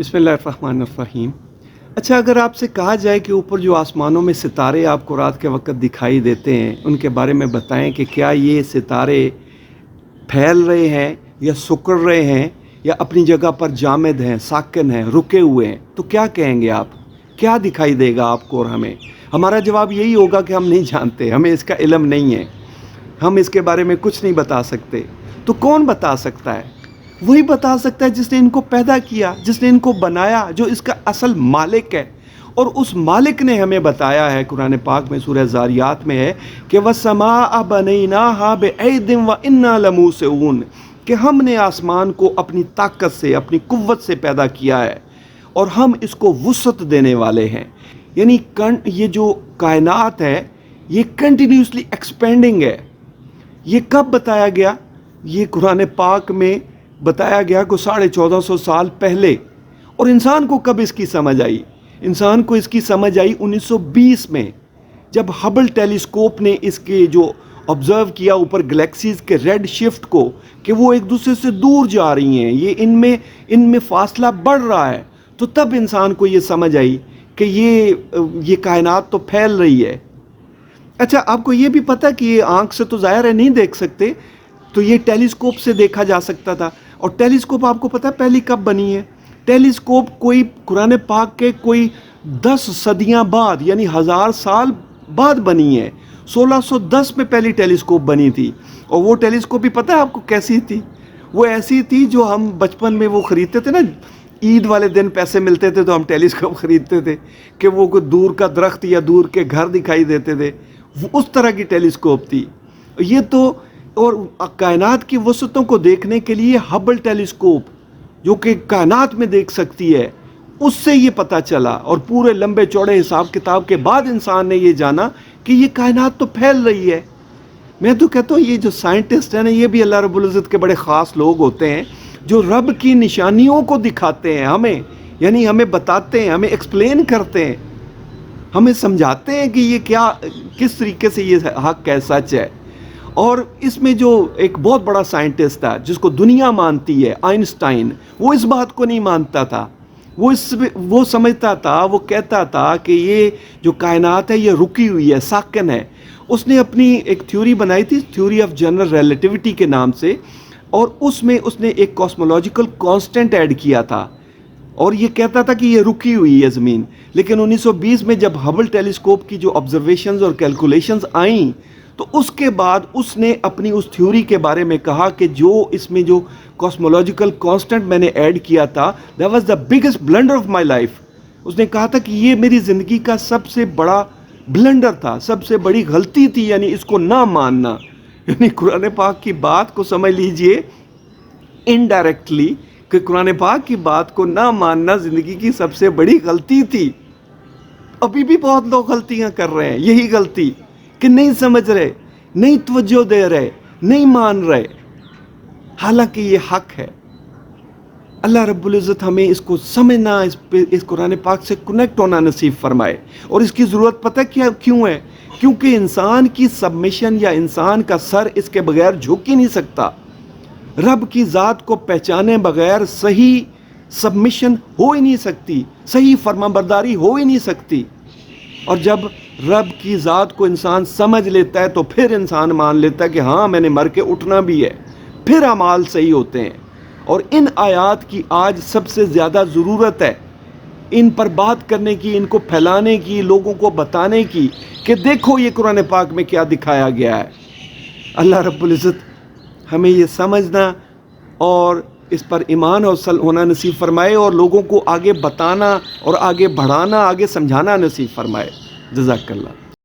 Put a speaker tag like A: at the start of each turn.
A: बिस्मिल्लाहिर्रहमानिर्रहीम। अच्छा, अगर आपसे कहा जाए कि ऊपर जो आसमानों में सितारे आपको रात के वक्त दिखाई देते हैं, उनके बारे में बताएं कि क्या ये सितारे फैल रहे हैं या सिकुड़ रहे हैं या अपनी जगह पर जामिद हैं, साकिन हैं, रुके हुए हैं, तो क्या कहेंगे आप? क्या दिखाई देगा आपको और हमें? हमारा जवाब यही होगा कि हम नहीं जानते, हमें इसका इल्म नहीं है, हम इसके बारे में कुछ नहीं बता सकते। तो कौन बता सकता है? वही बता सकता है जिसने इनको पैदा किया, जिसने इनको बनाया, जो इसका असल मालिक है। और उस मालिक ने हमें बताया है, कुरान पाक में सूरह ज़ारियात में है कि वस्समाअ बनैनाहा बिअयदिन व इन्ना लमूसिऊन, कि हमने आसमान को अपनी ताकत से, अपनी कुव्वत से पैदा किया है और हम इसको वुसअत देने वाले हैं। यानी ये जो कायनात है ये कंटिन्यूसली एक्सपेंडिंग है। ये कब बताया गया? ये कुरान पाक में बताया गया को 1450 साल पहले। और इंसान को कब इसकी समझ आई? इंसान को इसकी समझ आई 1920 में, जब हबल टेलीस्कोप ने इसके जो ऑब्ज़र्व किया ऊपर गैलेक्सीज़ के रेड शिफ्ट को, कि वो एक दूसरे से दूर जा रही हैं, ये इनमें फासला बढ़ रहा है। तो तब इंसान को ये समझ आई कि ये कायनात तो फैल रही है। अच्छा, आपको ये भी पता कि ये आँख से तो ज़ाहिर है नहीं देख सकते, तो ये टेलीस्कोप से देखा जा सकता था। और टेलीस्कोप आपको पता है पहली कब बनी है? टेलीस्कोप कोई कुरान पाक के कोई 10 सदियां बाद, यानी 1000 साल बाद बनी है। 1610 में पहली टेलीस्कोप बनी थी। और वो टेलीस्कोप भी पता है आपको कैसी थी? वो ऐसी थी जो हम बचपन में वो ख़रीदते थे ना, ईद वाले दिन पैसे मिलते थे तो हम टेलीस्कोप ख़रीदते थे कि वो कोई दूर का दरख्त या दूर के घर दिखाई देते थे। वो उस तरह की टेलीस्कोप थी ये तो। और कायनात की वसतों को देखने के लिए हबल टेलीस्कोप, जो कि कायनात में देख सकती है, उससे ये पता चला। और पूरे लंबे चौड़े हिसाब किताब के बाद इंसान ने ये जाना कि ये कायनात तो फैल रही है। मैं तो कहता हूँ ये जो साइंटिस्ट हैं ना, ये भी अल्लाह रब्बुल इज़्ज़त के बड़े ख़ास लोग होते हैं, जो रब की निशानियों को दिखाते हैं हमें, यानी हमें बताते हैं, हमें एक्सप्लेन करते हैं, हमें समझाते हैं कि ये क्या, किस तरीके से ये हक़ है, सच है। और इसमें जो एक बहुत बड़ा साइंटिस्ट था जिसको दुनिया मानती है, आइंस्टाइन, वो इस बात को नहीं मानता था। वो समझता था, वो कहता था कि ये जो कायनात है ये रुकी हुई है, साकिन है। उसने अपनी एक थ्योरी बनाई थी, थ्योरी ऑफ जनरल रिलेटिविटी के नाम से, और उसमें उसने एक कॉस्मोलॉजिकल कांस्टेंट ऐड किया था और ये कहता था कि ये रुकी हुई है ज़मीन। लेकिन 1920 में जब हबल टेलीस्कोप की जो ऑब्जर्वेशंस और कैलकुलेशंस आईं, तो उसके बाद उसने अपनी उस थ्योरी के बारे में कहा कि जो इसमें जो कॉस्मोलॉजिकल कांस्टेंट मैंने ऐड किया था, that was the biggest blunder of my life. उसने कहा था कि ये मेरी ज़िंदगी का सबसे बड़ा ब्लंडर था, सबसे बड़ी गलती थी, यानी इसको ना मानना। यानी कुरान पाक की बात को समझ लीजिए इनडायरेक्टली कि कुरान पाक की बात को ना मानना ज़िंदगी की सबसे बड़ी गलती थी। अभी भी बहुत लोग गलतियाँ कर रहे हैं, यही गलती कि नहीं समझ रहे, नहीं तवज्जो दे रहे, नहीं मान रहे, हालांकि ये हक है। अल्लाह रब्बुल इज़्ज़त हमें इसको समझना, इस कुरान पाक से कनेक्ट होना नसीब फरमाए। और इसकी ज़रूरत पता क्या क्यों है? क्योंकि इंसान की सबमिशन या इंसान का सर इसके बगैर झुक ही नहीं सकता। रब की ज़ात को पहचाने बगैर सही सबमिशन हो ही नहीं सकती, सही फरमाबरदारी हो ही नहीं सकती। और जब रब की ज़ात को इंसान समझ लेता है तो फिर इंसान मान लेता है कि हाँ, मैंने मर के उठना भी है, फिर अमाल सही होते हैं। और इन आयात की आज सबसे ज़्यादा ज़रूरत है, इन पर बात करने की, इनको फैलाने की, लोगों को बताने की कि देखो ये कुरान पाक में क्या दिखाया गया है। अल्लाह रब्बुल इज़्ज़त हमें ये समझना और इस पर ईमान और होना नसीब फरमाए, और लोगों को आगे बताना और आगे बढ़ाना, आगे समझाना नसीब फरमाए। जज़ाकल्लाह।